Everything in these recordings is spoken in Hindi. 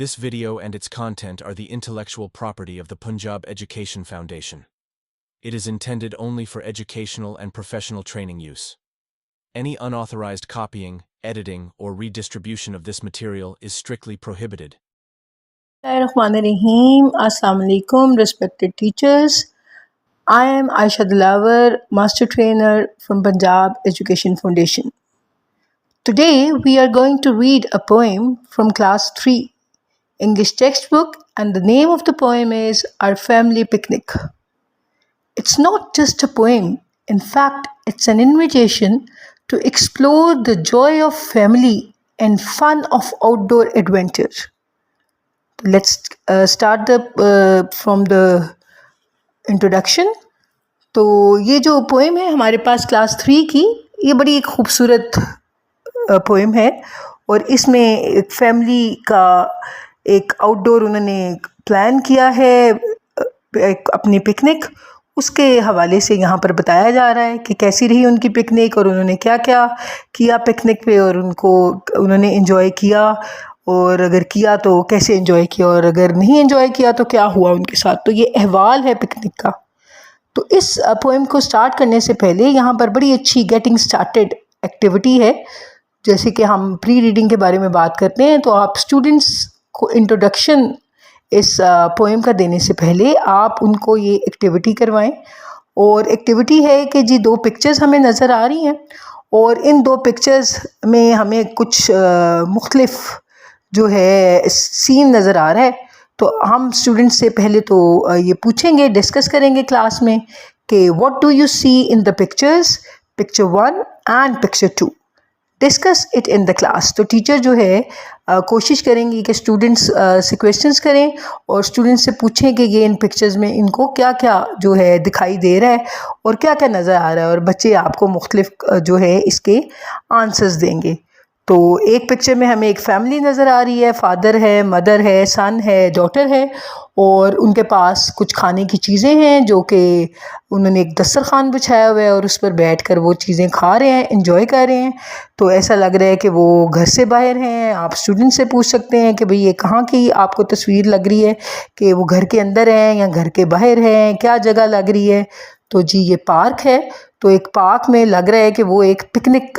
This video and its content are the intellectual property of the Punjab Education Foundation. It is intended only for educational and professional training use. Any unauthorized copying, editing, or redistribution of this material is strictly prohibited. Bismillahirrahmanirrahim. Assalamu alaikum, respected teachers. I am Aisha Dilawar, Master Trainer from Punjab Education Foundation. Today we are going to read a poem from Class 3 English textbook, and the name of the poem is Our Family Picnic. It's not just a poem. In fact, it's an invitation to explore the joy of family and fun of outdoor adventure. Let's start from the introduction. तो ये जो पोएम है हमारे पास क्लास 3 की, ये बड़ी एक खूबसूरत पोएम है और इसमें एक फैमिली का एक आउटडोर उन्होंने प्लान किया है, एक अपनी पिकनिक, उसके हवाले से यहाँ पर बताया जा रहा है कि कैसी रही उनकी पिकनिक और उन्होंने क्या क्या किया पिकनिक पे और उन्होंने एंजॉय किया, और अगर किया तो कैसे एंजॉय किया और अगर नहीं एंजॉय किया तो क्या हुआ उनके साथ। तो ये अहवाल है पिकनिक का। तो इस पोएम को स्टार्ट करने से पहले यहाँ पर बड़ी अच्छी गेटिंग स्टार्टेड एक्टिविटी है। जैसे कि हम प्री रीडिंग के बारे में बात करते हैं, तो आप स्टूडेंट्स को इंट्रोडक्शन इस पोएम का देने से पहले आप उनको ये एक्टिविटी करवाएं। और एक्टिविटी है कि जी 2 पिक्चर्स हमें नज़र आ रही हैं और इन 2 पिक्चर्स में हमें कुछ मुख्तलिफ जो है सीन नज़र आ रहा है। तो हम स्टूडेंट्स से पहले तो ये पूछेंगे, डिस्कस करेंगे क्लास में कि what do you see in the pictures, picture 1 and picture 2। Discuss it in the class. तो टीचर जो है कोशिश करेंगी कि स्टूडेंट्स से क्वेश्चंस करें और स्टूडेंट्स से पूछें कि ये इन पिक्चर्स में इनको क्या क्या जो है दिखाई दे रहा है और क्या क्या नज़र आ रहा है, और बच्चे आपको मुख्तलिफ जो है इसके आंसर्स देंगे। तो एक पिक्चर में हमें एक फैमिली नज़र आ रही है, फादर है, मदर है, सन है, डॉटर है, और उनके पास कुछ खाने की चीज़ें हैं जो कि उन्होंने एक दस्तरखान बिछाया हुआ है और उस पर बैठकर वो चीज़ें खा रहे हैं, एंजॉय कर रहे हैं। तो ऐसा लग रहा है कि वो घर से बाहर हैं। आप स्टूडेंट से पूछ सकते हैं कि भाई ये कहाँ की आपको तस्वीर लग रही है, कि वो घर के अंदर हैं या घर के बाहर हैं, क्या जगह लग रही है। तो जी ये पार्क है। तो एक पार्क में लग रहा है कि वो एक पिकनिक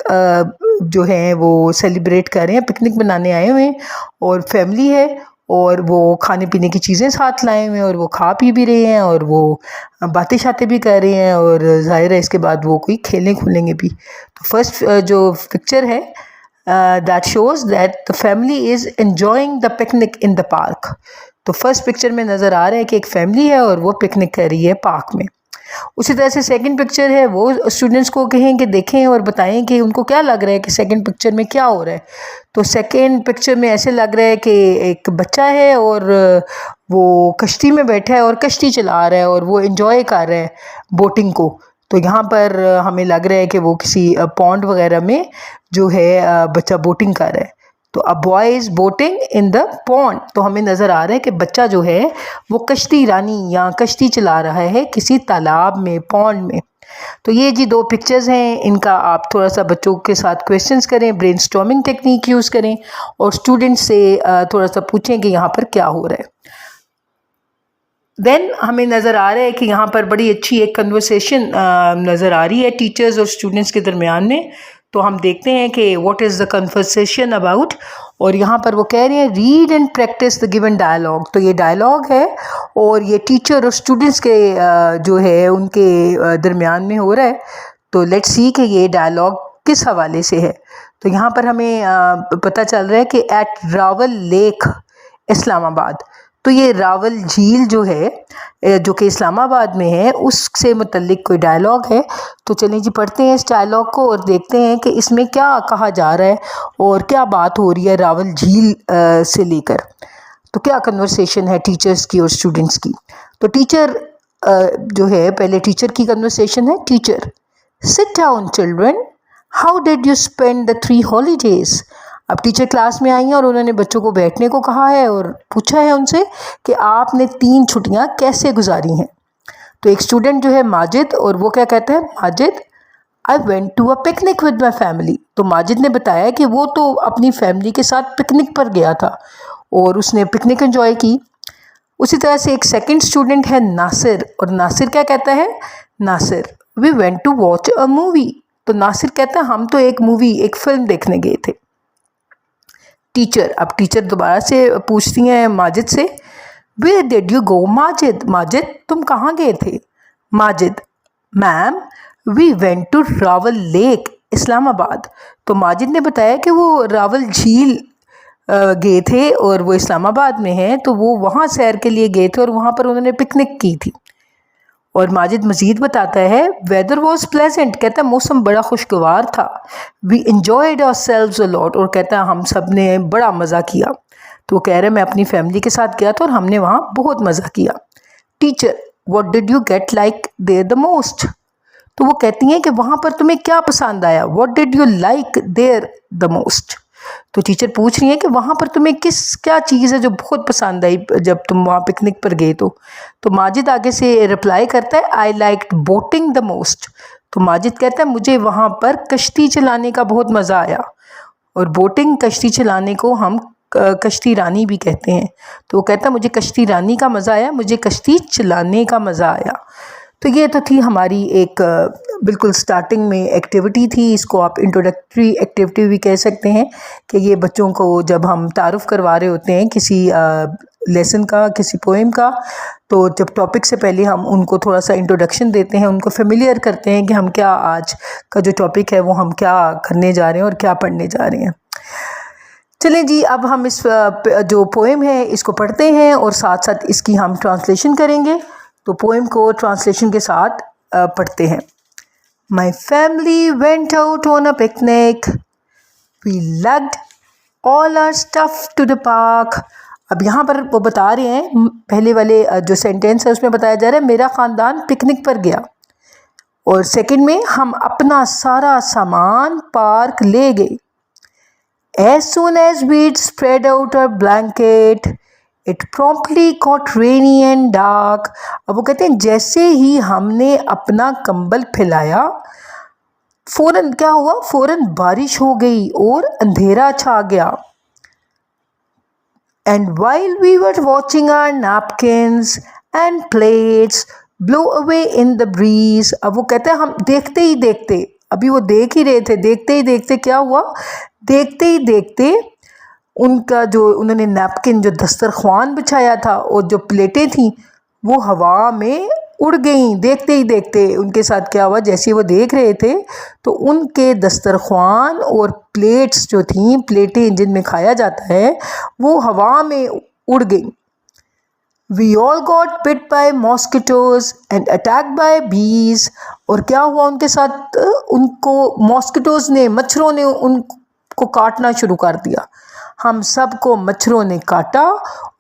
जो है वो सेलिब्रेट कर रहे हैं, पिकनिक बनाने आए हुए हैं और फैमिली है और वो खाने पीने की चीज़ें साथ लाए हुए हैं और वो खा पी भी रहे हैं और वो बातें शातें भी कर रहे हैं, और ज़ाहिर है इसके बाद वो कोई खेलें खुलेंगे भी। तो फर्स्ट जो पिक्चर है that shows that the family is enjoying the picnic in the park. तो फर्स्ट पिक्चर में नज़र आ रहा है कि एक फैमिली है और वो पिकनिक कर रही है पार्क में। उसी तरह से सेकंड पिक्चर है, वो स्टूडेंट्स को कहें कि देखें और बताएं कि उनको क्या लग रहा है कि सेकंड पिक्चर में क्या हो रहा है। तो सेकंड पिक्चर में ऐसे लग रहा है कि एक बच्चा है और वो कश्ती में बैठा है और कश्ती चला रहा है और वो एंजॉय कर रहा है बोटिंग को। तो यहाँ पर हमें लग रहा है कि वो किसी पॉन्ड वगैरह में जो है बच्चा बोटिंग कर रहा है। तो a boy is boating in the pond. तो हमें नज़र आ रहा है कि बच्चा जो है वो कश्ती रानी या कश्ती चला रहा है किसी तालाब में, पॉन्ड में। तो ये जी 2 पिक्चर्स हैं, इनका आप थोड़ा सा बच्चों के साथ क्वेश्चंस करें, ब्रेनस्टॉर्मिंग टेक्निक यूज़ करें और स्टूडेंट्स से थोड़ा सा पूछें कि यहाँ पर क्या हो रहा है। देन हमें नज़र आ रहा है कि यहाँ पर बड़ी अच्छी एक कन्वर्सेशन नज़र आ रही है टीचर्स और स्टूडेंट्स के दरमियान में। तो हम देखते हैं कि what is the conversation about, और यहाँ पर वो कह रहे हैं read and practise the given dialogue. तो ये डायलॉग है और ये टीचर और स्टूडेंट्स के जो है उनके दरमियान में हो रहा है। तो लेट्स सी कि ये डायलॉग किस हवाले से है। तो यहाँ पर हमें पता चल रहा है कि एट रावल लेक इस्लामाबाद। तो ये रावल झील जो है जो कि इस्लामाबाद में है, उससे मुतल्लिक कोई डायलॉग है। तो चलिए जी पढ़ते हैं इस डायलॉग को और देखते हैं कि इसमें क्या कहा जा रहा है और क्या बात हो रही है रावल झील से लेकर। तो क्या कन्वर्सेशन है टीचर्स की और स्टूडेंट्स की। तो टीचर जो है, पहले टीचर की कन्वर्सेशन है। Teacher: sit down children, how did you spend the 3 holidays. अब टीचर क्लास में आई हैं और उन्होंने बच्चों को बैठने को कहा है और पूछा है उनसे कि आपने 3 छुट्टियां कैसे गुजारी हैं। तो एक स्टूडेंट जो है माजिद, और वो क्या कहता है, Majid I went to a picnic with my family. तो माजिद ने बताया कि वो तो अपनी फैमिली के साथ पिकनिक पर गया था और उसने पिकनिक एंजॉय की। उसी तरह से एक सेकंड स्टूडेंट है नासिर, और नासिर क्या कहता है, Nasir we went to watch a movie. तो नासिर कहता है हम तो एक फिल्म देखने गए थे। टीचर, अब टीचर दोबारा से पूछती हैं माजिद से, where did you go Majid, Majid तुम कहाँ गए थे। Majid, ma'am we went to Rawal lake Islamabad. तो माजिद ने बताया कि वो रावल झील गए थे और वो इस्लामाबाद में है, तो वो वहाँ सैर के लिए गए थे और वहाँ पर उन्होंने पिकनिक की थी। और माजिद मज़ीद बताता है, वेदर वॉज प्लेजेंट, कहता है मौसम बड़ा खुशगवार था। We enjoyed ourselves a lot, और कहता है हम सब ने बड़ा मज़ा किया। तो वो कह रहे मैं अपनी फैमिली के साथ गया था और हमने वहाँ बहुत मज़ा किया। Teacher, what did you get like there the most. तो वो कहती हैं कि वहाँ पर तुम्हें क्या पसंद आया, what did you like there the most. तो टीचर पूछ रही है कि वहाँ पर तुम्हें क्या चीज़ है जो बहुत पसंद आई जब तुम वहाँ पिकनिक पर गए। तो माजिद आगे से रिप्लाई करता है, I liked boating the most. तो माजिद कहता है मुझे वहाँ पर कश्ती चलाने का बहुत मज़ा आया। और बोटिंग, कश्ती चलाने को हम कश्ती रानी भी कहते हैं। तो वो कहता है मुझे कश्ती रानी का मज़ा आया, मुझे कश्ती चलाने का मज़ा आया। तो ये तो थी हमारी एक बिल्कुल स्टार्टिंग में एक्टिविटी थी। इसको आप इंट्रोडक्टरी एक्टिविटी भी कह सकते हैं कि ये बच्चों को जब हम तारुफ करवा रहे होते हैं किसी लेसन का, किसी पोएम का, तो जब टॉपिक से पहले हम उनको थोड़ा सा इंट्रोडक्शन देते हैं, उनको फेमिलियर करते हैं कि हम क्या आज का जो टॉपिक है वो हम क्या करने जा रहे हैं और क्या पढ़ने जा रहे हैं। चलें जी, अब हम इस जो पोएम है इसको पढ़ते हैं और साथ साथ इसकी हम ट्रांसलेशन करेंगे। तो पोएम को ट्रांसलेशन के साथ पढ़ते हैं। My family went out on a picnic, we lugged all our stuff to the park. अब यहाँ पर वो बता रहे हैं, पहले वाले जो सेंटेंस है उसमें बताया जा रहा है मेरा ख़ानदान पिकनिक पर गया, और सेकंड में हम अपना सारा सामान पार्क ले गए। As soon as we'd spread out our blanket, it promptly got rainy and dark. अब वो कहते हैं जैसे ही हमने अपना कंबल फैलाया, फ़ौरन क्या हुआ, फ़ौरन बारिश हो गई और अंधेरा छा गया। And while we were watching our napkins and plates blow away in the breeze, अब वो कहते हैं हम देखते ही देखते, अभी वो देख ही रहे थे, देखते ही देखते क्या हुआ, देखते ही देखते उनका जो उन्होंने नैपकिन, जो दस्तरख्वान बिछाया था और जो प्लेटें थीं वो हवा में उड़ गईं। देखते ही देखते उनके साथ क्या हुआ, जैसे वो देख रहे थे तो उनके दस्तरख्वान और प्लेट्स जो थीं, प्लेटें जिनमें खाया जाता है, वो हवा में उड़ गईं। We all got bit by mosquitoes and attacked by bees. और क्या हुआ उनके साथ, उनको मॉस्किटोज ने, मच्छरों ने उनको काटना शुरू कर दिया। हम सबको मच्छरों ने काटा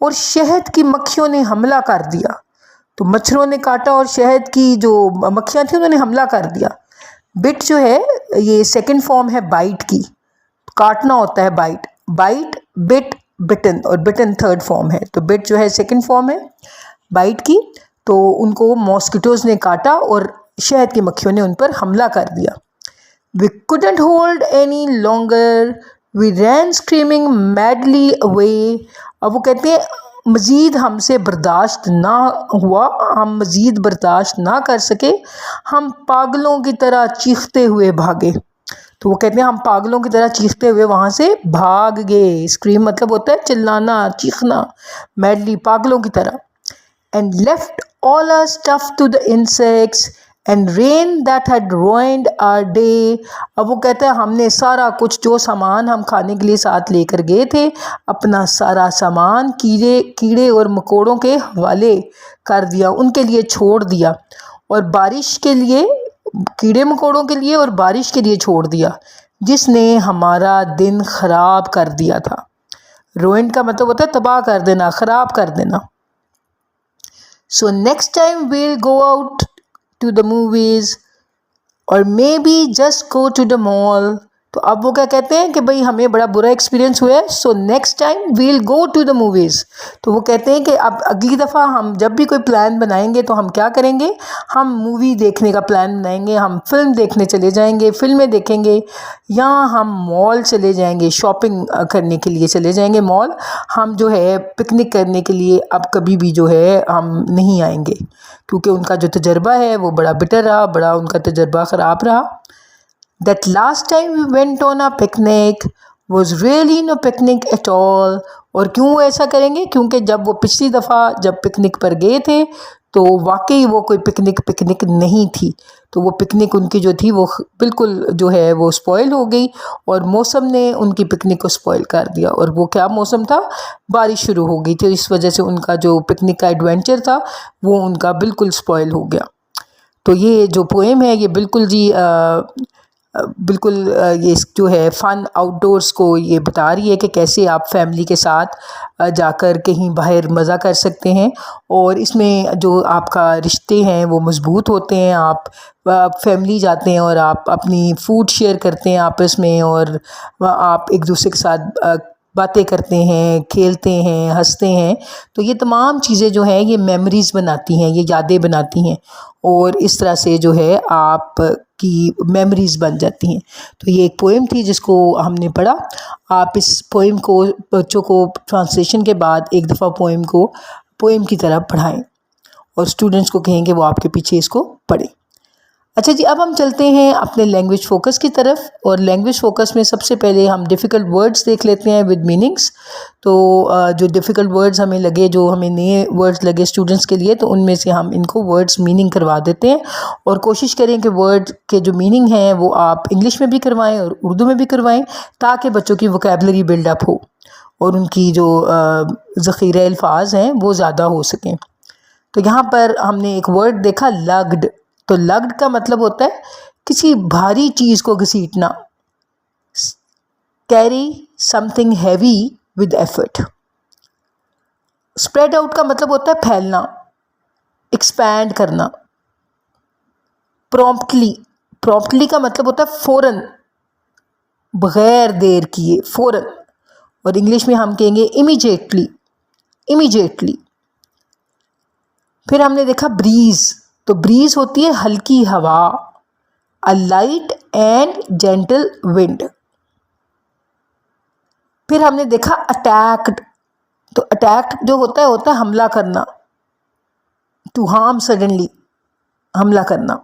और शहद की मक्खियों ने हमला कर दिया। तो मच्छरों ने काटा और शहद की जो मक्खियाँ थी उन्होंने हमला कर दिया। बिट जो है ये सेकंड फॉर्म है बाइट की, काटना होता है बाइट, बाइट, बिट, बिटन, और बिटन थर्ड फॉर्म है। तो बिट जो है सेकंड फॉर्म है बाइट की। तो उनको मॉस्किटोज ने काटा और शहद की मक्खियों ने उन पर हमला कर दिया। We couldn't hold any longer. We ran screaming madly away. अब वो कहते हैं मज़ीद हमसे बर्दाश्त ना हुआ, हम मज़ीद बर्दाश्त ना कर सके, हम पागलों की तरह चीखते हुए भागे। तो वो कहते हैं हम पागलों की तरह चीखते हुए वहाँ से भाग गए। स्क्रीम मतलब होता है चिल्लाना, चीखना, मैडली पागलों की तरह। And left all our stuff to the insects and rain that had ruined our day. अब वो कहते हैं हमने सारा कुछ जो सामान हम खाने के लिए साथ लेकर गए थे, अपना सारा सामान कीड़े और मकोड़ों के हवाले कर दिया, उनके लिए छोड़ दिया, और बारिश के लिए, कीड़े मकोड़ों के लिए और बारिश के लिए छोड़ दिया, जिसने हमारा दिन ख़राब कर दिया था। रुइंड का मतलब होता है तबाह कर देना, ख़राब कर देना। So next time we'll go out to the movies or maybe just go to the mall. तो अब वो क्या कहते हैं कि भाई हमें बड़ा बुरा एक्सपीरियंस हुआ है, so next time we'll go to the movies. तो वो कहते हैं कि अब अगली दफ़ा हम जब भी कोई प्लान बनाएंगे तो हम क्या करेंगे, हम मूवी देखने का प्लान बनाएंगे, हम फिल्म देखने चले जाएंगे, फिल्में देखेंगे, या हम मॉल चले जाएंगे, शॉपिंग करने के लिए चले जाएंगे मॉल। हम जो है पिकनिक करने के लिए अब कभी भी जो है हम नहीं आएंगे, क्योंकि उनका जो तजर्बा है वो बड़ा बिटर रहा, बड़ा उनका तजर्बा ख़राब रहा। That last time we went on a picnic was really no picnic at all। और क्यों वो ऐसा करेंगे, क्योंकि जब वो पिछली दफ़ा जब पिकनिक पर गए थे तो वाकई वो कोई पिकनिक नहीं थी। तो वो पिकनिक उनकी जो थी वो बिल्कुल जो है वो स्पॉइल हो गई, और मौसम ने उनकी पिकनिक को स्पॉइल कर दिया। और वो क्या मौसम था, बारिश शुरू हो गई थी, इस वजह से उनका जो पिकनिक का एडवेंचर था वो उनका बिल्कुल स्पॉइल हो गया। तो ये जो पोएम है ये बिल्कुल जी बिल्कुल ये जो है फ़न आउटडोर्स को ये बता रही है कि कैसे आप फैमिली के साथ जाकर कहीं बाहर मज़ा कर सकते हैं, और इसमें जो आपका रिश्ते हैं वो मज़बूत होते हैं। आप फैमिली जाते हैं और आप अपनी फूड शेयर करते हैं आपस में, और आप एक दूसरे के साथ बातें करते हैं, खेलते हैं, हंसते हैं। तो ये तमाम चीज़ें जो हैं ये मेमोरीज़ बनाती हैं, ये यादें बनाती हैं, और इस तरह से जो है आप की मेमोरीज़ बन जाती हैं। तो ये एक पोएम थी जिसको हमने पढ़ा। आप इस पोएम को बच्चों को ट्रांसलेशन के बाद एक दफ़ा पोएम को पोएम की तरह पढ़ाएं, और स्टूडेंट्स को कहें कि वो आपके पीछे इसको पढ़ें। अच्छा जी, अब हम चलते हैं अपने लैंग्वेज फ़ोकस की तरफ, और लैंग्वेज फ़ोकस में सबसे पहले हम डिफ़िकल्ट वर्ड्स देख लेते हैं विद मीनिंग्स। तो जो डिफ़िकल्ट वर्ड्स हमें लगे, जो हमें नए वर्ड्स लगे स्टूडेंट्स के लिए, तो उनमें से हम इनको वर्ड्स मीनिंग करवा देते हैं, और कोशिश करें कि वर्ड के जो मीनिंग हैं वो आप इंग्लिश में भी करवाएं और उर्दू में भी करवाएं, ताकि बच्चों की वोकैबलरी बिल्डअप हो और उनकी जो ज़ख़ीरे अल्फाज हैं वो ज़्यादा हो सकें। तो यहाँ पर हमने एक वर्ड देखा, लग्ड। तो लग्ड का मतलब होता है किसी भारी चीज़ को घसीटना, carry something heavy with effort. Spread out का मतलब होता है फैलना, एक्सपैंड करना। प्रॉम्प्टली का मतलब होता है फ़ौरन, बग़ैर देर किए, फ़ौरन। और इंग्लिश में हम कहेंगे इमीडिएटली। फिर हमने देखा ब्रीज़। तो ब्रीज़ होती है हल्की हवा, अ लाइट एंड जेंटल विंड। फिर हमने देखा अटैक्ड। तो अटैक्ड जो होता है हमला करना, टू हार्म सडनली, हमला करना।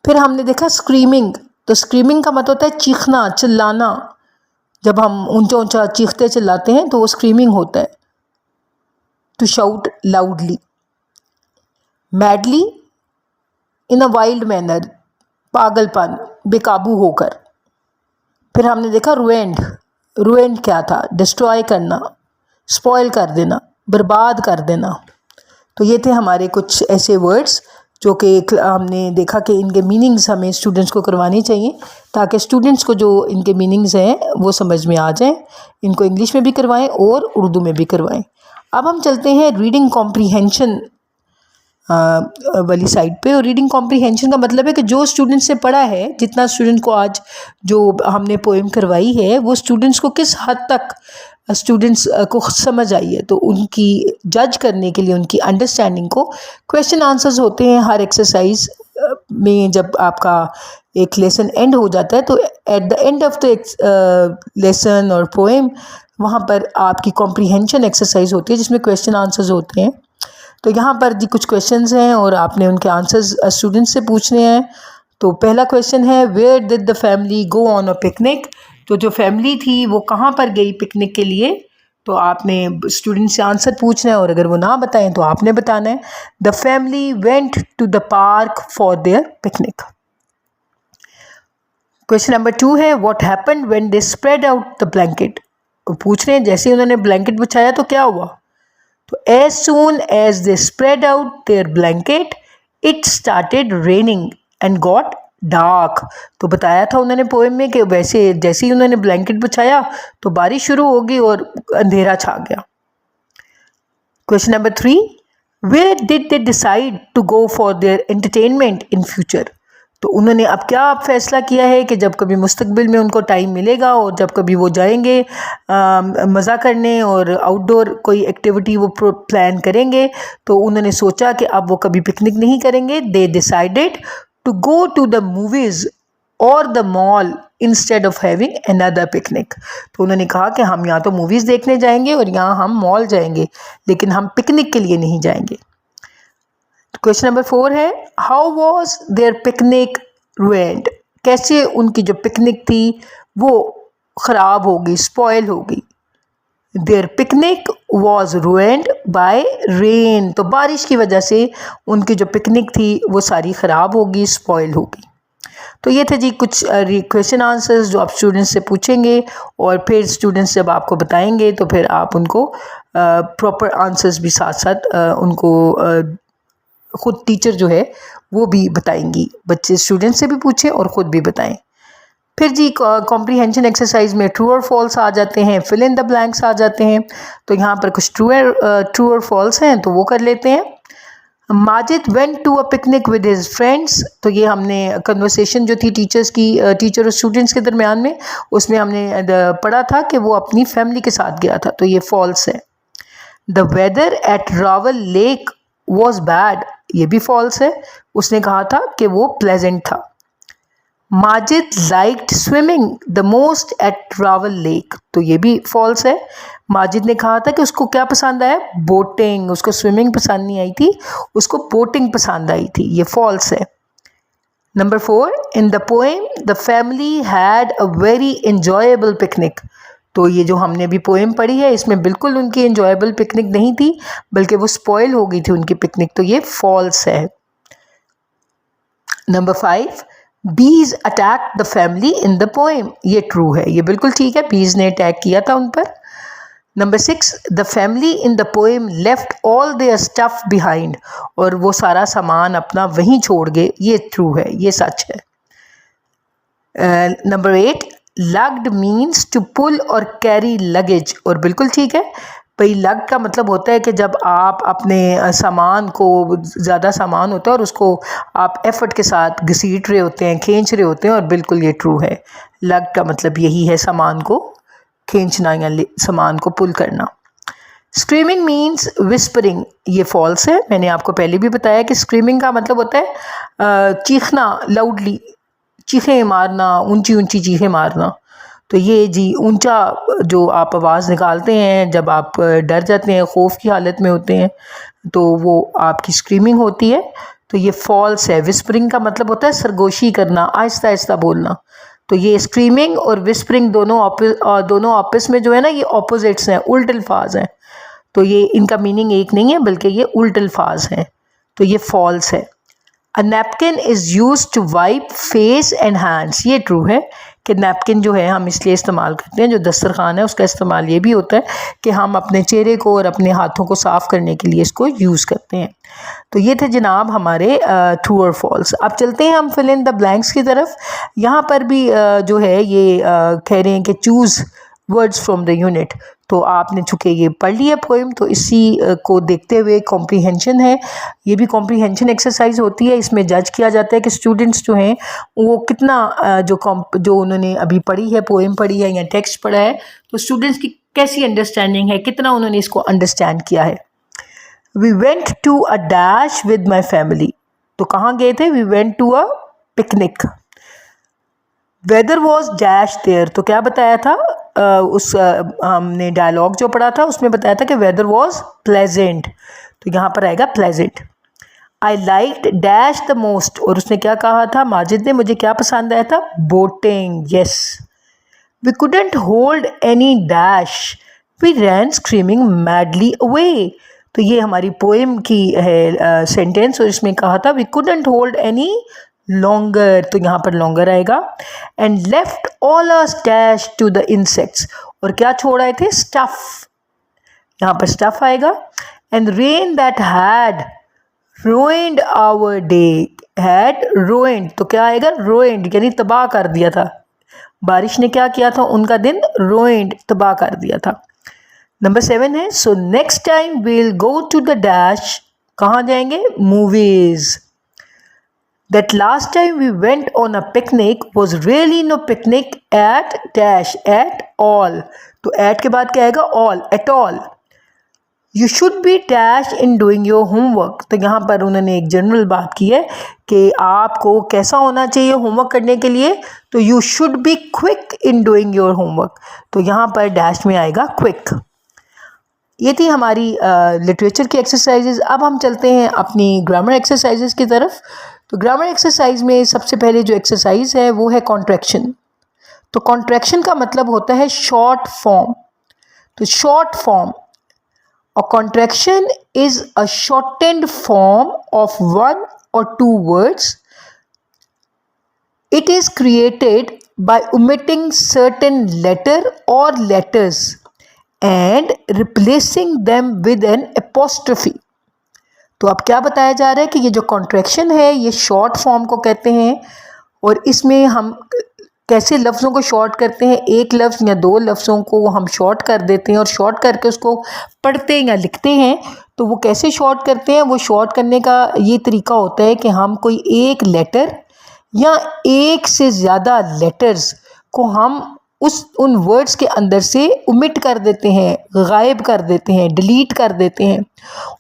फिर हमने देखा स्क्रीमिंग। तो स्क्रीमिंग का मतलब होता है चीखना, चिल्लाना। जब हम ऊंचा ऊंचा चीखते चिल्लाते हैं तो वो स्क्रीमिंग होता है, to shout loudly. Madly, in a wild manner, पागलपन, बेकाबू होकर। फिर हमने देखा रुएंड क्या था, डिस्ट्रॉय करना, स्पॉइल कर देना, बर्बाद कर देना। तो ये थे हमारे कुछ ऐसे वर्ड्स जो कि हमने देखा कि इनके मीनिंग्स हमें स्टूडेंट्स को करवानी चाहिए, ताकि स्टूडेंट्स को जो इनके मीनिंग्स हैं वो समझ में आ जाएं। इनको इंग्लिश में भी करवाएं और उर्दू में भी करवाएं। अब हम चलते हैं रीडिंग कॉम्प्रीहेंशन वाली साइड पे। और रीडिंग कॉम्प्रीहेंशन का मतलब है कि जो स्टूडेंट से पढ़ा है, जितना स्टूडेंट को आज जो हमने पोएम करवाई है वो स्टूडेंट्स को किस हद तक स्टूडेंट्स को समझ आई है। तो उनकी जज करने के लिए, उनकी अंडरस्टैंडिंग को क्वेश्चन आंसर्स होते हैं हर एक्सरसाइज में। जब आपका एक लेसन एंड हो जाता है तो at the end of the lesson और पोएम वहाँ पर आपकी कॉम्प्रीहेंशन एक्सरसाइज होती है जिसमें क्वेश्चन आंसर्स होते हैं। तो यहाँ पर जी कुछ क्वेश्चंस हैं और आपने उनके आंसर्स स्टूडेंट्स से पूछने हैं। तो पहला क्वेश्चन है, where did the family go on a picnic. तो जो फैमिली थी वो कहाँ पर गई पिकनिक के लिए। तो आपने स्टूडेंट से आंसर पूछना है और अगर वो ना बताएं तो आपने बताना है। The family went to the park for their picnic. Question number 2 है, what happened when they spread out the blanket. पूछ रहे हैं जैसे उन्होंने ब्लैंकेट बिछाया तो क्या हुआ। तो as soon as they spread out their blanket, it started raining and got dark। तो बताया था उन्होंने पोएम में कि वैसे जैसे ही उन्होंने ब्लैंकेट बिछाया तो बारिश शुरू हो गई और अंधेरा छा गया। Question number 3, where did they decide to go for their entertainment in future। तो उन्होंने अब क्या फैसला किया है कि जब कभी मुस्तकबिल में उनको टाइम मिलेगा और जब कभी वो जाएंगे मज़ा करने और आउटडोर कोई एक्टिविटी वो प्लान करेंगे, तो उन्होंने सोचा कि अब वो कभी पिकनिक नहीं करेंगे. They decided to go to the movies और the mall instead of having another picnic. तो उन्होंने कहा कि हम यहाँ तो मूवीज़ देखने जाएंगे और यहाँ हम मॉल जाएंगे, लेकिन हम पिकनिक के लिए नहीं जाएंगे. क्वेश्चन नंबर 4 है, how was their picnic ruined. कैसे उनकी जो पिकनिक थी वो ख़राब होगी, स्पॉयल होगी. Their picnic was ruined by rain. तो बारिश की वजह से उनकी जो पिकनिक थी वो सारी ख़राब होगी, स्पॉयल होगी. तो ये थे जी कुछ क्वेश्चन आंसर्स जो आप स्टूडेंट्स से पूछेंगे और फिर स्टूडेंट्स जब आपको बताएंगे तो फिर आप उनको प्रॉपर आंसर्स भी साथ साथ उनको ख़ुद टीचर जो है वो भी बताएंगी. बच्चे स्टूडेंट से भी पूछें और ख़ुद भी बताएं. फिर जी कॉम्प्रीहेंशन एक्सरसाइज में ट्रू और फॉल्स आ जाते हैं, फिल इन द ब्लैंक्स आ जाते हैं. तो यहाँ पर कुछ ट्रू और फॉल्स हैं तो वो कर लेते हैं. Majid went to a picnic with his friends. तो ये हमने कन्वर्सेशन जो थी टीचर्स की, टीचर और स्टूडेंट्स के दरमियान में, उसमें हमने पढ़ा था कि वो अपनी फैमिली के साथ गया था, तो ये फॉल्स है. The weather at Rawal lake was bad. ये भी फॉल्स है. उसने कहा था कि वो प्लेजेंट था. Majid liked swimming the most at Rawal lake. तो ये भी फॉल्स है. माजिद ने कहा था कि उसको क्या पसंद आया, बोटिंग. उसको स्विमिंग पसंद नहीं आई थी, उसको बोटिंग पसंद आई थी. ये फॉल्स है. Number 4, in the poem the family had a very enjoyable picnic. तो ये जो हमने भी पोएम पढ़ी है इसमें बिल्कुल उनकी एंजॉयबल पिकनिक नहीं थी, बल्कि वो स्पॉइल हो गई थी उनकी पिकनिक. तो ये फॉल्स है. नंबर 5, बीज attack the family in the poem. ये ट्रू है, ये बिल्कुल ठीक है, बीज ने अटैक किया था उन पर. Number 6, the family in the poem left all their stuff behind. और वो सारा सामान अपना वहीं छोड़ गए. ये ट्रू है, ये सच है. नंबर 8, लग्ड मीन्स टू पुल और कैरी लगेज. और बिल्कुल ठीक है भाई, लग का मतलब होता है कि जब आप अपने सामान को, ज़्यादा सामान होता है और उसको आप एफर्ट के साथ घसीट रहे होते हैं, खींच रहे होते हैं. और बिल्कुल ये ट्रू है, लग का मतलब यही है, सामान को खींचना या सामान को पुल करना. Screaming means whispering. ये फॉल्स है. मैंने आपको पहले भी बताया कि स्क्रीमिंग का मतलब होता है चीखना, लाउडली चीखें मारना, ऊंची ऊंची चीखें मारना. तो ये जी ऊंचा जो आप आवाज़ निकालते हैं जब आप डर जाते हैं, खौफ की हालत में होते हैं, तो वो आपकी स्क्रीमिंग होती है. तो ये फॉल्स है. विस्परिंग का मतलब होता है सरगोशी करना, आहिस्ता आहिस्ता बोलना. तो ये स्क्रीमिंग और विस्परिंग दोनों आपस में जो है ना, ये ऑपोजिट्स हैं, उल्ट अल्फाज हैं. तो ये इनका मीनिंग एक नहीं है, बल्कि ये उल्ट अल्फाज हैं. तो ये फॉल्स है. A napkin is use to wipe face and hands. ये ट्रू है कि नैपकिन जो है हम इसलिए इस्तेमाल करते हैं, जो दस्तरखान है उसका इस्तेमाल ये भी होता है कि हम अपने चेहरे को और अपने हाथों को साफ़ करने के लिए इसको यूज़ करते हैं. तो ये थे जनाब हमारे ट्रू और फॉल्स. अब चलते हैं हम फिल इन द ब्लैंक्स की तरफ. यहाँ पर भी जो है ये कह रहे हैं कि choose words from the unit. तो आपने चूँकि ये पढ़ लिया पोएम, तो इसी को देखते हुए कॉम्प्रीहेंशन है, ये भी कॉम्प्रीहेंशन एक्सरसाइज होती है. इसमें जज किया जाता है कि स्टूडेंट्स जो हैं वो कितना जो उन्होंने अभी पढ़ी है, पोएम पढ़ी है या टेक्स्ट पढ़ा है, तो स्टूडेंट्स की कैसी अंडरस्टैंडिंग है, कितना उन्होंने इसको अंडरस्टैंड किया है. We went to a dash with my family. तो कहाँ गए थे? We went to a picnic. Weather was dash there. तो क्या बताया था? हमने डायलॉग जो पढ़ा था उसमें बताया था कि वेदर वॉज प्लेजेंट. तो यहाँ पर आएगा pleasant. I liked dash the most. और उसने क्या कहा था? माजिद ने, मुझे क्या पसंद आया था? Boating. Yes. We couldn't hold any dash, we ran screaming madly away. तो ये हमारी पोएम की है सेंटेंस, और इसमें कहा था we couldn't hold any longer. तो यहाँ पर लॉन्गर आएगा. And left all a dash to the insects. और क्या छोड़ आए थे? स्टफ. यहाँ पर स्टफ आएगा. And rain that had ruined our day. had ruined. तो क्या आएगा? ruined यानी तबाह कर दिया था. बारिश ने क्या किया था? उनका दिन ruined, तबाह कर दिया था. नंबर 7 है, so next time we'll go to the dash. कहाँ जाएंगे? Movies. that last time we went on a picnic was really no picnic at dash at all. तो at के बाद क्या आएगा? all, at all. You should be dash in doing your homework. तो यहाँ पर उन्होंने एक जनरल बात की है कि आपको कैसा होना चाहिए होमवर्क करने के लिए, तो you should be quick in doing your homework. तो यहाँ पर डैश में आएगा quick. ये थी हमारी लिटरेचर की एक्सरसाइजेज. अब हम चलते हैं अपनी ग्रामर एक्सरसाइजेज की तरफ. तो ग्रामर एक्सरसाइज में सबसे पहले जो एक्सरसाइज है वो है कॉन्ट्रैक्शन. तो कॉन्ट्रैक्शन का मतलब होता है शॉर्ट फॉर्म. तो शॉर्ट फॉर्म, और contraction is a shortened form of one और two words. It is created by omitting certain letter or letters and replacing them with an apostrophe. तो अब क्या बताया जा रहा है कि ये जो कॉन्ट्रैक्शन है ये शॉर्ट फॉर्म को कहते हैं, और इसमें हम कैसे लफ्ज़ों को शॉर्ट करते हैं. एक लफ्ज़ या दो लफ्ज़ों को हम शॉर्ट कर देते हैं और शॉर्ट करके उसको पढ़ते या लिखते हैं. तो वो कैसे शॉर्ट करते हैं? वो शॉर्ट करने का ये तरीका होता है कि हम कोई एक लेटर या एक से ज़्यादा लेटर्स को हम उन वर्ड्स के अंदर से ओमिट कर देते हैं, गायब कर देते हैं, डिलीट कर देते हैं,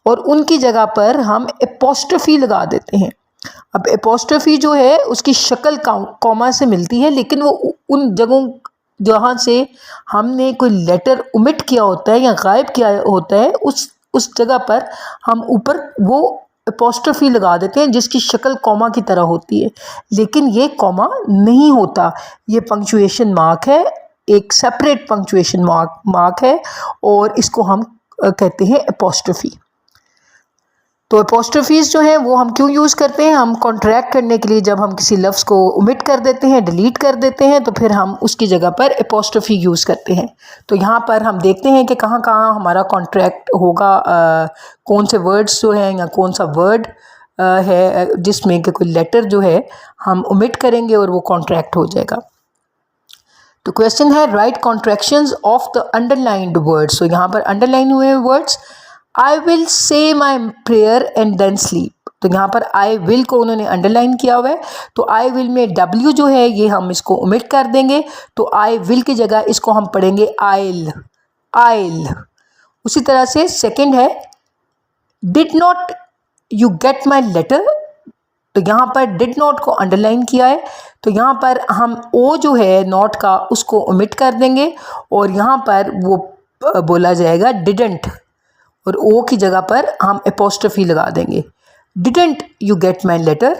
और उनकी जगह पर हम एपोस्ट्रोफी लगा देते हैं. अब एपोस्ट्रोफी जो है उसकी शक्ल कॉमा से मिलती है, लेकिन वो उन जगहों जहाँ से हमने कोई लेटर ओमिट किया होता है या गायब किया होता है उस जगह पर हम ऊपर वो एपोस्ट्रोफी लगा देते हैं जिसकी शक्ल कॉमा की तरह होती है, लेकिन ये कॉमा नहीं होता. ये पंक्चुएशन मार्क है, एक सेपरेट पंक्चुएशन मार्क है, और इसको हम कहते हैं एपोस्ट्रोफी. तो एपोस्ट्रोफीज जो हैं वो हम क्यों यूज़ करते हैं? हम कॉन्ट्रैक्ट करने के लिए. जब हम किसी लफ्ज़ को ओमिट कर देते हैं, डिलीट कर देते हैं, तो फिर हम उसकी जगह पर एपोस्ट्रोफी यूज़ करते हैं. तो यहाँ पर हम देखते हैं कि कहाँ कहाँ हमारा कॉन्ट्रैक्ट होगा, कौन से वर्ड्स जो हैं या कौन सा वर्ड है जिसमें कि कोई लेटर जो है हम ओमिट करेंगे और वो कॉन्ट्रैक्ट हो जाएगा. तो क्वेश्चन है right contractions of the underlined words. तो यहाँ पर अंडरलाइन हुए हैं words. I will say my prayer and then sleep. तो यहाँ पर I will को उन्होंने अंडरलाइन किया हुआ है. तो I will में W जो है ये हम इसको ओमिट कर देंगे. तो I will की जगह इसको हम पढ़ेंगे I'll. उसी तरह से सेकंड है did not you get my letter. तो यहाँ पर did not को अंडरलाइन किया है. तो यहाँ पर हम O जो है नॉट का उसको ओमिट कर देंगे, और यहाँ पर वो बोला जाएगा didn't, और ओ की जगह पर हम एपोस्ट्रोफी लगा देंगे. Didn't you get my letter.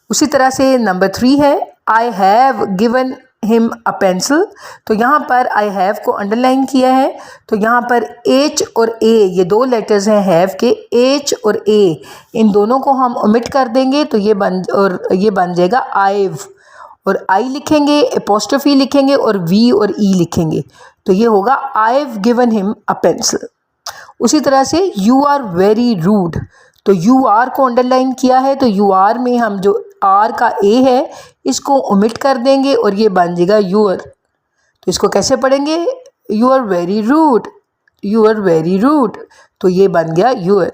उसी तरह से नंबर 3 है I have given him a pencil. तो यहाँ पर आई हैव को अंडरलाइन किया है. तो यहाँ पर एच और ए ये दो लेटर्स हैं हैव के, एच और ए इन दोनों को हम ओमिट कर देंगे. तो ये बन जाएगा आईव, और आई लिखेंगे, एपोस्ट्रोफी लिखेंगे, और वी और ई लिखेंगे. तो ये होगा I've given him a pencil. उसी तरह से यू आर वेरी रूड. तो यू आर को अंडरलाइन किया है. तो यू आर में हम जो आर का ए है इसको ओमिट कर देंगे और ये बन जाएगा यूर. तो इसको कैसे पढ़ेंगे? You are very rude, you are very rude. तो ये बन गया यूर.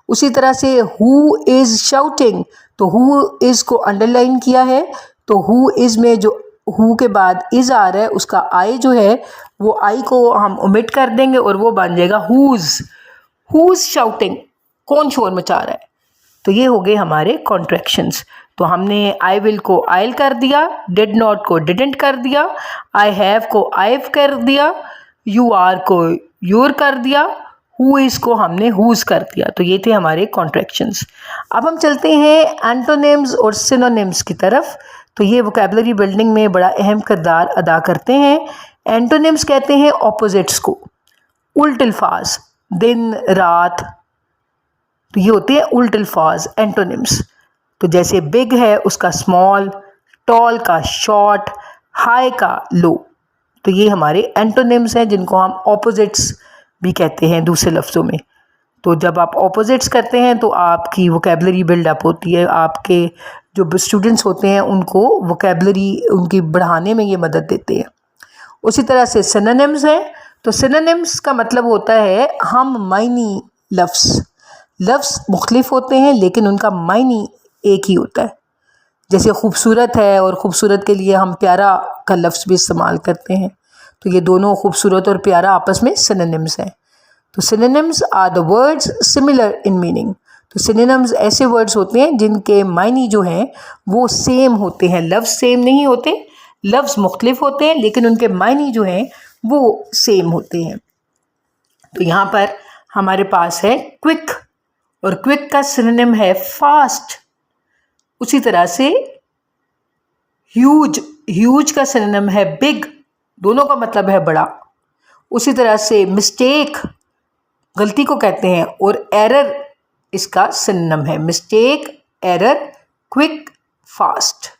उसी तरह से हु इज़ शाउटिंग. तो हु इज़ को अंडरलाइन किया है. तो हु इज़ में जो हु के बाद इज़ आ रहा है उसका आई जो है वो आई को हम ओमिट कर देंगे और वो बन जाएगा हुज शाउटिंग. कौन शोर मचा रहा है? तो ये हो गए हमारे कॉन्ट्रैक्शंस. तो हमने आई विल को आइल कर दिया, डिड नॉट को डिडंट कर दिया, आई हैव को आइव कर दिया, यू आर को यूर कर दिया, हु इज़ को हमने हुज कर दिया. तो ये थे हमारे कॉन्ट्रैक्शंस. अब हम चलते हैं एंटोनिम्स और सिनोनिम्स की तरफ. तो ये वोकैबुलरी बिल्डिंग में बड़ा अहम किरदार अदा करते हैं. एंटोनिम्स कहते हैं ऑपोजिट्स को, उल्ट अल्फाज, दिन रात. तो ये होते हैं उल्ट अल्फाज एंटोनिम्स. तो जैसे बिग है उसका स्मॉल, टॉल का शॉर्ट, हाई का लो. तो ये हमारे एंटोनिम्स हैं जिनको हम ऑपोजिट्स भी कहते हैं दूसरे लफ्ज़ों में. तो जब आप ऑपोजिट्स करते हैं तो आपकी वोकैबुलरी बिल्डअप होती है. आपके जो स्टूडेंट्स होते हैं उनको वोकैबुलरी उनकी बढ़ाने में ये मदद देते हैं. उसी तरह से सिनोनिम्स हैं. तो सिनोनिम्स का मतलब होता है हम मायनी लफ्ज़ मुख्तलिफ होते हैं लेकिन उनका मायनी एक ही होता है. जैसे खूबसूरत है और ख़ूबसूरत के लिए हम प्यारा का लफ्ज़ भी इस्तेमाल करते हैं, तो ये दोनों खूबसूरत और प्यारा आपस में सिनोनिम्स हैं। तो synonyms are the words similar in meaning. तो सिनोनिम्स ऐसे वर्ड्स होते हैं जिनके मायने जो हैं वो सेम होते हैं। लफ्ज़ सेम नहीं होते, लफ्ज़ मुख्तलिफ होते हैं, लेकिन उनके मायने जो हैं वो सेम होते हैं। तो यहाँ पर हमारे पास है क्विक, और क्विक का सिनोनिम है फास्ट। उसी तरह से ह्यूज, ह्यूज का सिनोनिम है बिग, दोनों का मतलब है बड़ा। उसी तरह से मिस्टेक गलती को कहते हैं, और एरर इसका सिनोनिम है। Mistake, error, quick, fast.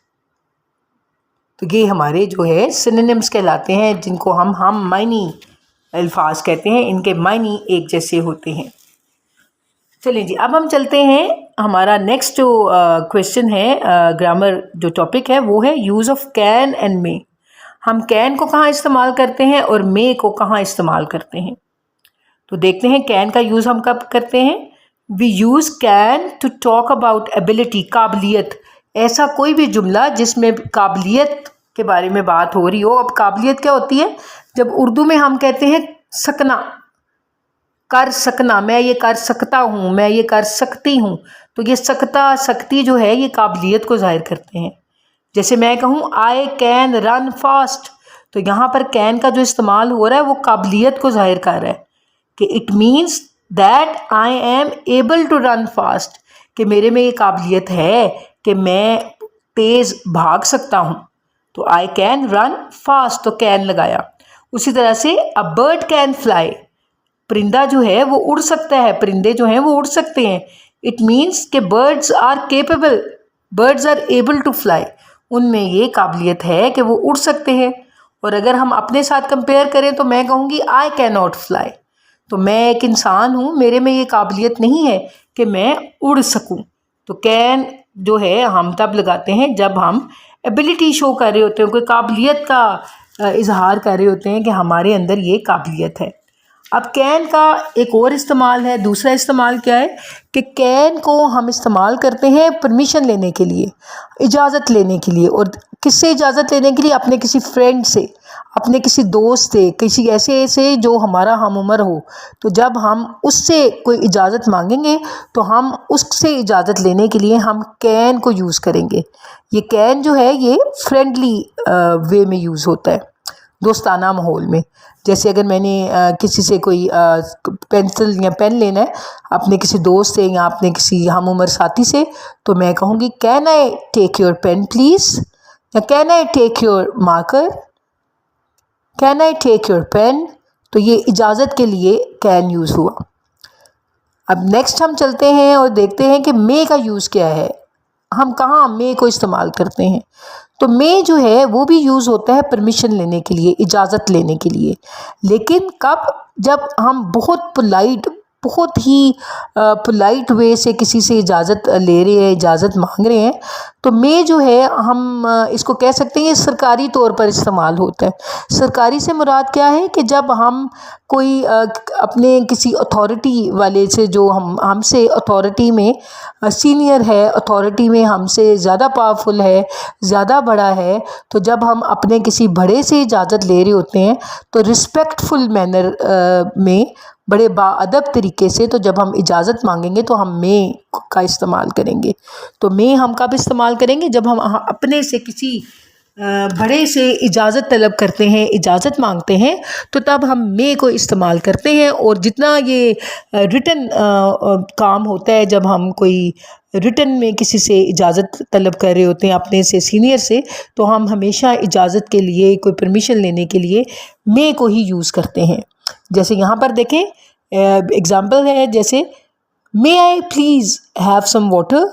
तो ये हमारे जो है सिनोनिम्स कहलाते हैं, जिनको हम मायनी अल्फाज कहते हैं। इनके मायनी एक जैसे होते हैं। चलिए जी, अब हम चलते हैं, हमारा नेक्स्ट जो क्वेश्चन है, ग्रामर जो टॉपिक है वो है यूज़ ऑफ कैन एंड मे। हम कैन को कहाँ इस्तेमाल करते हैं और मे को कहाँ इस्तेमाल करते हैं। तो देखते हैं कैन का यूज़ हम कब करते हैं। We use can to talk about ability, काबिलियत। ऐसा कोई भी जुमला जिसमें काबिलियत के बारे में बात हो रही हो। अब काबिलियत क्या होती है, जब उर्दू में हम कहते हैं सकना, कर सकना, मैं ये कर सकता हूँ, मैं ये कर सकती हूँ, तो ये सकता सकती जो है ये काबिलियत को जाहिर करते हैं। जैसे मैं कहूँ आई कैन रन फास्ट, तो यहाँ पर कैन का जो इस्तेमाल हो रहा है वो काबिलियत को जाहिर कर रहा है कि it means that I am able to run fast, कि मेरे में ये काबिलियत है कि मैं तेज़ भाग सकता हूँ। तो आई कैन रन फास्ट, तो कैन लगाया। उसी तरह से अ बर्ड कैन फ्लाई, परिंदा जो है वो उड़ सकता है, परिंदे जो हैं वो उड़ सकते हैं। इट मीन्स के birds are capable, birds are able to fly, उनमें ये काबिलियत है कि वो उड़ सकते हैं। और अगर हम अपने साथ कंपेयर करें तो मैं कहूँगी आई कैन नॉट फ्लाई, तो मैं एक इंसान हूँ, मेरे में ये काबिलियत नहीं है कि मैं उड़ सकूँ। तो कैन जो है हम तब लगाते हैं जब हम एबिलिटी शो कर रहे होते हैं, कोई काबिलियत का इजहार कर रहे होते हैं कि हमारे अंदर ये काबिलियत है। अब कैन का एक और इस्तेमाल है, दूसरा इस्तेमाल क्या है कि कैन को हम इस्तेमाल करते हैं परमिशन लेने के लिए, इजाज़त लेने के लिए। और किससे इजाज़त लेने के लिए, अपने किसी फ्रेंड से, अपने किसी दोस्त से, किसी ऐसे से जो हमारा हम उम्र हो। तो जब हम उससे कोई इजाज़त मांगेंगे तो हम उससे इजाज़त लेने के लिए हम कैन को यूज़ करेंगे। ये कैन जो है ये फ्रेंडली वे में यूज़ होता है, दोस्ताना माहौल में। जैसे अगर मैंने किसी से कोई पेंसिल या पेन लेना है, अपने किसी दोस्त से या अपने किसी हम उम्र साथी से, तो मैं कहूँगी can I take your pen please, या can I take your marker, can I take your pen. तो ये इजाज़त के लिए कैन यूज़ हुआ। अब नेक्स्ट हम चलते हैं और देखते हैं कि मे का यूज़ क्या है, हम कहाँ मे को इस्तेमाल करते हैं। तो मे जो है वो भी यूज़ होता है परमिशन लेने के लिए, इजाज़त लेने के लिए। लेकिन कब, जब हम बहुत ही पोलाइट वे से किसी से इजाज़त ले रहे हैं, इजाज़त मांग रहे हैं, तो मे जो है हम इसको कह सकते हैं ये सरकारी तौर पर इस्तेमाल होता है। सरकारी से मुराद क्या है कि जब हम कोई अपने किसी अथॉरिटी वाले से, जो हमसे अथॉरिटी में सीनियर है, अथॉरिटी में हमसे ज़्यादा पावरफुल है, ज़्यादा बड़ा है, तो जब हम अपने किसी बड़े से इजाज़त ले रहे होते हैं तो रिस्पेक्टफुल मैनर में, बड़े बाअदब तरीके से, तो जब हम इजाज़त मांगेंगे तो हम मे का इस्तेमाल करेंगे। तो मे हम कब इस्तेमाल करेंगे, जब हम अपने से किसी बड़े से इजाज़त तलब करते हैं, इजाज़त मांगते हैं, तो तब हम मे को इस्तेमाल करते हैं। और जितना ये रिटन काम होता है, जब हम कोई रिटन में किसी से इजाज़त तलब कर रहे होते हैं अपने से सीनियर से, तो हम हमेशा इजाज़त के लिए, कोई परमिशन लेने के लिए मे को ही यूज़ करते हैं। जैसे यहाँ पर देखें एग्ज़ाम्पल है, जैसे मे I please have some water.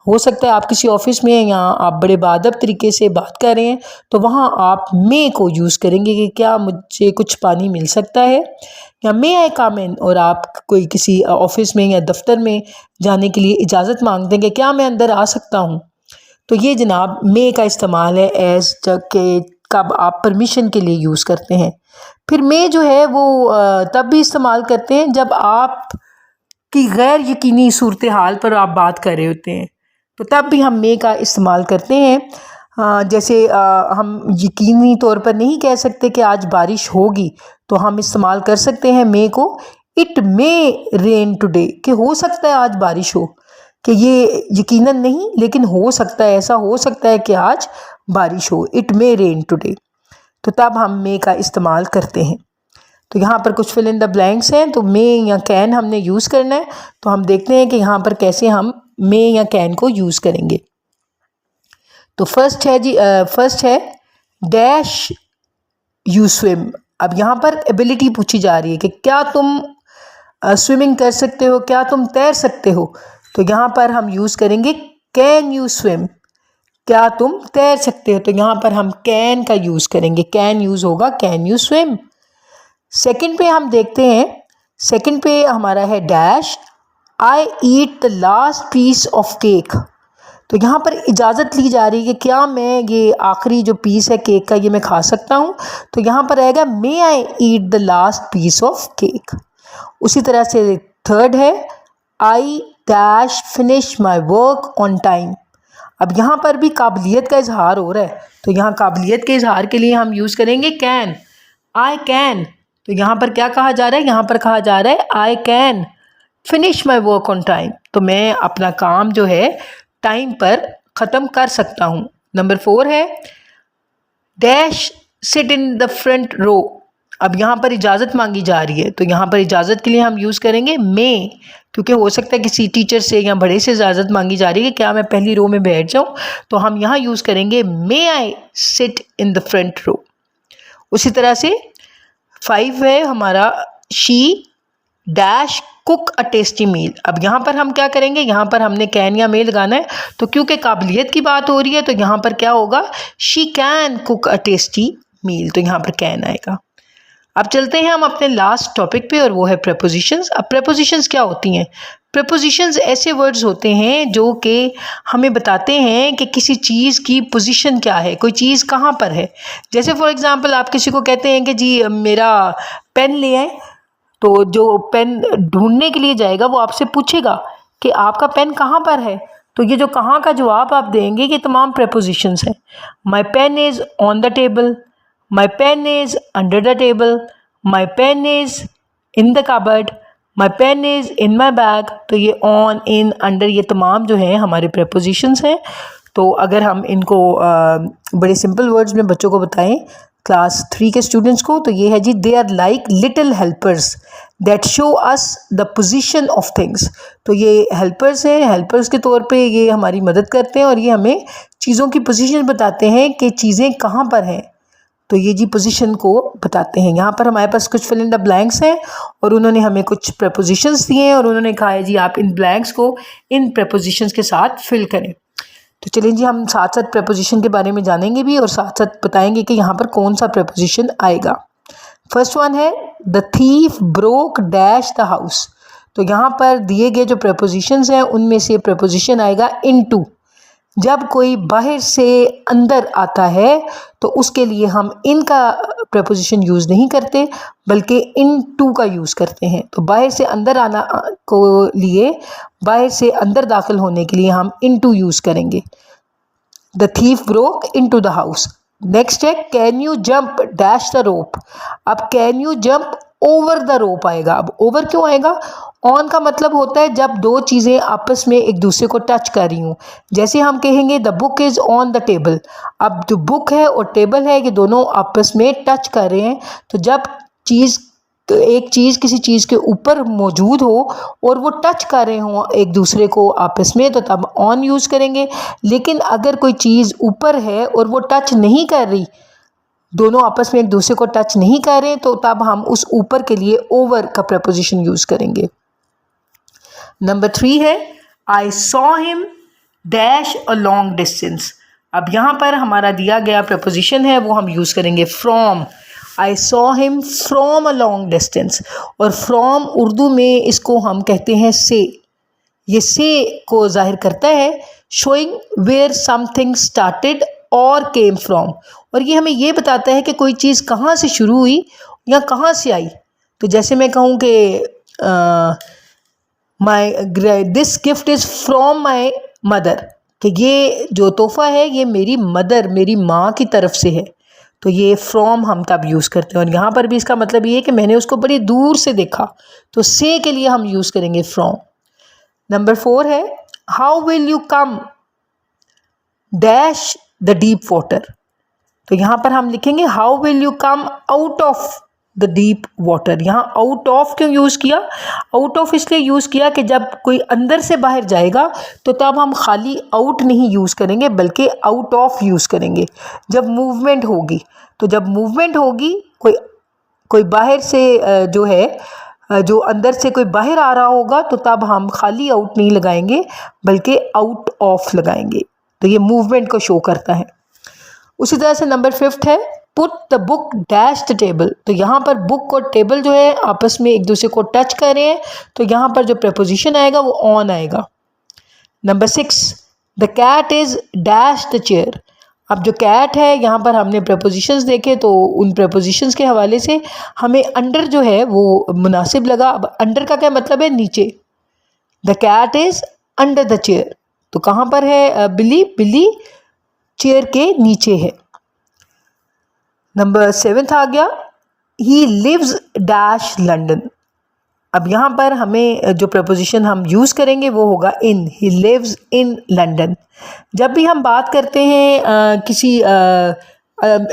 हो सकता है आप किसी ऑफिस में या आप बड़े बाअदब तरीके से बात कर रहे हैं, तो वहाँ आप मे को यूज़ करेंगे कि क्या मुझे कुछ पानी मिल सकता है, या मे आई कम इन। और आप कोई किसी ऑफिस में या दफ्तर में जाने के लिए इजाज़त मांगते हैं कि क्या मैं अंदर आ सकता हूँ। तो ये जनाब मे का इस्तेमाल है एज के कब आप परमिशन के लिए यूज़ करते हैं। फिर मे जो है वो तब भी इस्तेमाल करते हैं जब आप की गैर यकीनी सूरत हाल पर आप बात कर रहे होते हैं। तो तब भी हम मे का इस्तेमाल करते हैं। जैसे हम यकीनी तौर पर नहीं कह सकते कि आज बारिश होगी, तो हम इस्तेमाल कर सकते हैं मे को, इट मे रेन टुडे, कि हो सकता है आज बारिश हो, कि ये यकीनन नहीं लेकिन हो सकता है, ऐसा हो सकता है कि आज बारिश हो, इट मे रेन टुडे। तो तब हम मे का इस्तेमाल करते हैं। तो यहाँ पर कुछ फिल इन द ब्लैंक्स हैं, तो मे या कैन हमने यूज़ करना है। तो हम देखते हैं कि यहाँ पर कैसे हम मे या कैन को यूज़ करेंगे। तो फर्स्ट है डैश यू स्विम। अब यहाँ पर एबिलिटी पूछी जा रही है कि क्या तुम स्विमिंग कर सकते हो, क्या तुम तैर सकते हो। तो यहाँ पर हम यूज़ करेंगे कैन यू स्विम, क्या तुम तैर सकते हो। तो यहाँ पर हम कैन का यूज़ करेंगे, कैन यूज़ होगा कैन यू स्विम। सेकंड पे हम देखते हैं, सेकंड पे हमारा है dash I eat the last piece of cake. तो यहाँ पर इजाज़त ली जा रही है कि क्या मैं ये आखिरी जो पीस है केक का ये मैं खा सकता हूँ। तो यहाँ पर आएगा may I eat the last piece of cake. उसी तरह से थर्ड है I dash finish my work on time. अब यहाँ पर भी काबिलियत का इजहार हो रहा है, तो यहाँ काबिलियत के इजहार के लिए हम यूज़ करेंगे कैन, आई कैन। तो यहाँ पर क्या कहा जा रहा है, यहाँ पर कहा जा रहा है I can finish my work on time. तो मैं अपना काम जो है टाइम पर ख़त्म कर सकता हूँ। नंबर 4 है dash sit in the front row. अब यहाँ पर इजाज़त मांगी जा रही है, तो यहाँ पर इजाज़त के लिए हम यूज़ करेंगे मे, क्योंकि हो सकता है किसी टीचर से या बड़े से इजाज़त मांगी जा रही है कि क्या मैं पहली रो में बैठ जाऊँ। तो हम यहाँ यूज़ करेंगे may I sit in the front row. उसी तरह से 5 है हमारा she dash cook a tasty meal. अब यहाँ पर हम क्या करेंगे, यहाँ पर हमने कैन या मे लगाना है, तो क्योंकि काबिलियत की बात हो रही है तो यहाँ पर क्या होगा, she can cook a tasty meal. तो यहाँ पर कैन आएगा। अब चलते हैं हम अपने लास्ट टॉपिक पे, और वो है प्रेपोजिशंस। अब प्रेपोजिशंस क्या होती हैं? प्रेपोजिशंस ऐसे वर्ड्स होते हैं जो कि हमें बताते हैं कि किसी चीज़ की पोजीशन क्या है, कोई चीज़ कहाँ पर है। जैसे फॉर एग्जांपल आप किसी को कहते हैं कि जी मेरा पेन ले आए, तो जो पेन ढूंढने के लिए जाएगा वो आपसे पूछेगा कि आपका पेन कहाँ पर है। तो ये जो कहाँ का जवाब आप देंगे ये तमाम प्रेपोजिशंस हैं। My pen is on the table, my pen is under the table, my pen is in the cupboard, my pen is in my bag. तो ये ऑन, इन, अंडर, ये तमाम जो हैं हमारे प्रेपोजिशंस हैं। तो अगर हम इनको बड़े सिंपल वर्ड्स में बच्चों को बताएं, क्लास 3 के स्टूडेंट्स को, तो ये है जी they are like little helpers that show us the position of things. तो ये हेल्पर्स हैं, हेल्पर्स के तौर पे ये हमारी मदद करते हैं और ये हमें चीज़ों की पोजीशन बताते हैं कि चीज़ें कहाँ पर हैं। तो ये जी पोजीशन को बताते हैं। यहाँ पर हमारे पास कुछ फिल इन द ब्लैंक्स हैं और उन्होंने हमें कुछ प्रेपोजिशंस दिए हैं और उन्होंने कहा है जी आप इन ब्लैंक्स को इन प्रेपोजिशंस के साथ फिल करें। तो चलिए जी हम साथ साथ प्रेपोजिशन के बारे में जानेंगे भी और साथ साथ बताएंगे कि यहाँ पर कौन सा प्रेपोजिशन आएगा। फर्स्ट वन है the thief broke dash the house. तो यहाँ पर दिए गए जो प्रेपोजिशंस हैं उनमें से प्रेपोजिशन आएगा इनटू। जब कोई बाहर से अंदर आता है तो उसके लिए हम इनका प्रेपोजिशन यूज़ नहीं करते बल्कि इनटू का यूज़ करते हैं। तो बाहर से अंदर आना को लिए, बाहर से अंदर दाखिल होने के लिए हम इनटू यूज़ करेंगे। The thief broke into the house. Next है can you jump dash the rope. अब can you jump over the rope आएगा। अब ओवर क्यों आएगा? ऑन का मतलब होता है जब दो चीज़ें आपस में एक दूसरे को टच कर रही हूँ। जैसे हम कहेंगे the book is on the table. अब जो बुक है और टेबल है ये दोनों आपस में टच कर रहे हैं। तो जब एक चीज़ किसी चीज़ के ऊपर मौजूद हो और वो टच कर रहे हों एक दूसरे को आपस में, तो तब ऑन यूज़ करेंगे। लेकिन अगर कोई चीज़ ऊपर है और वो टच नहीं कर रही, दोनों आपस में एक दूसरे को टच नहीं कर रहे, तो तब हम उस ऊपर के लिए ओवर का प्रपोजिशन यूज़ करेंगे। नंबर 3 है I saw him dash a long distance. अब यहाँ पर हमारा दिया गया प्रपोजिशन है वो हम यूज़ करेंगे from. I saw him from a long distance. और फ्रॉम उर्दू में इसको हम कहते हैं से। ये से को जाहिर करता है शोइंग वेयर समथिंग स्टार्टेड और केम फ्रॉम। और ये हमें ये बताता है कि कोई चीज़ कहाँ से शुरू हुई या कहाँ से आई। तो जैसे मैं कहूँ कि this gift is from my mother, कि ये जो तोहफ़ा है ये मेरी मदर, मेरी माँ की तरफ से है, तो ये फ्रॉम हम तब यूज़ करते हैं। और यहाँ पर भी इसका मतलब ये है कि मैंने उसको बड़ी दूर से देखा, तो से के लिए हम यूज़ करेंगे फ्रॉम। नंबर 4 है how will you come dash the deep water. तो यहाँ पर हम लिखेंगे how will you come out of the deep water. यहाँ आउट ऑफ क्यों यूज़ किया? आउट ऑफ इसलिए यूज़ किया कि जब कोई अंदर से बाहर जाएगा तो तब हम खाली आउट नहीं यूज़ करेंगे बल्कि आउट ऑफ यूज़ करेंगे। जब मूवमेंट होगी, तो जब मूवमेंट होगी, कोई बाहर से जो है जो अंदर से कोई बाहर आ रहा होगा, तो तब हम खाली आउट नहीं लगाएंगे बल्कि आउट ऑफ लगाएंगे। तो ये मूवमेंट को शो करता है। उसी तरह से नंबर 5 है put the book dash the table. तो यहाँ पर बुक और टेबल जो है आपस में एक दूसरे को टच कर रहे हैं, तो यहाँ पर जो प्रपोजिशन आएगा वो ऑन आएगा। Number 6 the cat is dash the chair. अब जो कैट है, यहाँ पर हमने प्रपोजिशंस देखे तो उन प्रपोजिशंस के हवाले से हमें अंडर जो है वो मुनासिब लगा। अब अंडर का क्या मतलब है? नीचे। The cat is under the chair, तो कहाँ पर है बिल्ली? बिल्ली चेयर के नीचे है। नंबर 7 आ गया ही लिव्स डैश लंदन। अब यहाँ पर हमें जो प्रपोजिशन हम यूज़ करेंगे वो होगा इन। He lives in London. जब भी हम बात करते हैं किसी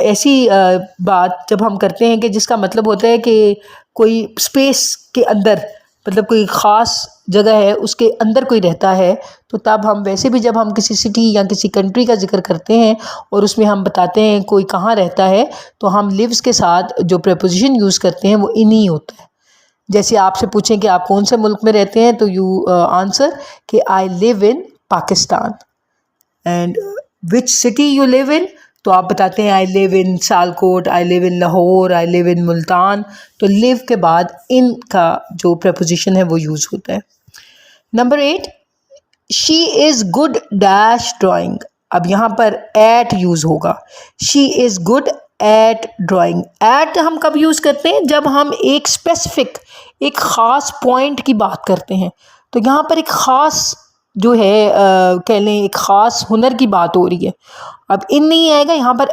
ऐसी बात जब हम करते हैं कि जिसका मतलब होता है कि कोई स्पेस के अंदर, मतलब कोई ख़ास जगह है उसके अंदर कोई रहता है, तो तब हम वैसे भी जब हम किसी सिटी या किसी कंट्री का जिक्र करते हैं और उसमें हम बताते हैं कोई कहाँ रहता है, तो हम लिव्स के साथ जो प्रपोजिशन यूज़ करते हैं वो इन ही होता है। जैसे आपसे पूछें कि आप कौन से मुल्क में रहते हैं, तो यू आंसर कि I live in Pakistan. And which city you live in, तो आप बताते हैं I live in Sialkot, I live in Lahore, I live in Multan. तो लिव के बाद इन का जो प्रपोजिशन है वो यूज़ होता है। Number 8 she is good dash drawing. अब यहाँ पर एट यूज़ होगा। She is good at drawing. At हम कब यूज़ करते हैं? जब हम एक स्पेसिफिक, एक ख़ास पॉइंट की बात करते हैं। तो यहाँ पर एक ख़ास जो है कह लें एक ख़ास हुनर की बात हो रही है। अब इन नहीं आएगा, यहाँ पर